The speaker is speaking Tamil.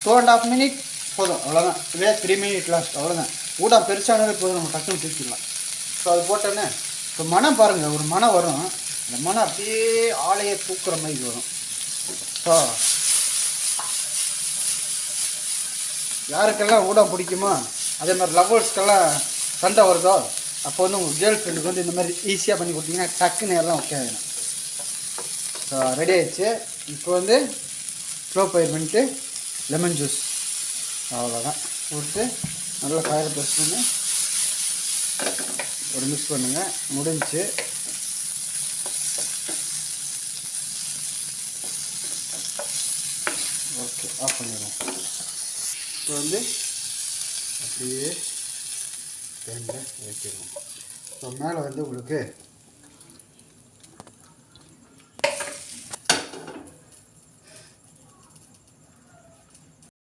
2.5 மினிட் போதும், அவ்வளோதான். இதே 3 மினிட் லாஸ்ட், அவ்வளோதான். ஊடம் பெருசானவே போதும், நம்ம டக்குன்னு தூக்கிடலாம். ஸோ அது போட்டோன்னே இப்போ மனம் பாருங்கள், ஒரு மனம் வரும். அந்த மனம் அப்படியே ஆலையை தூக்குற மாதிரி வரும். ஸோ யாருக்கெல்லாம் ஊடம் பிடிக்குமோ, அதே மாதிரி லவ்வர்ஸ்க்கெல்லாம் சண்டை வருதோ, அப்போ வந்து உங்கள் கேர்ள் ஃப்ரெண்டுக்கு வந்து இந்த மாதிரி ஈஸியாக பண்ணி கொடுத்தீங்கன்னா டக்குன்னு எல்லாம் ஓகே ஆகிடும். ஸோ ரெடி ஆகிடுச்சு. இப்போ வந்து ஸ்லோ ஃபயர் பண்ணிட்டு லெமன் ஜூஸ் அவ்வளோதான் போட்டு நல்லா ஃபயரை ப்ரெஸ் பண்ணி ஒரு மிக்ஸ் பண்ணுங்கள். முடிஞ்சு ஓகே, ஆஃப் பண்ணிடுவோம். இப்போ வந்து அப்படியே பேனில் வைக்கிடுவோம். ஸோ மேலே வந்து உங்களுக்கு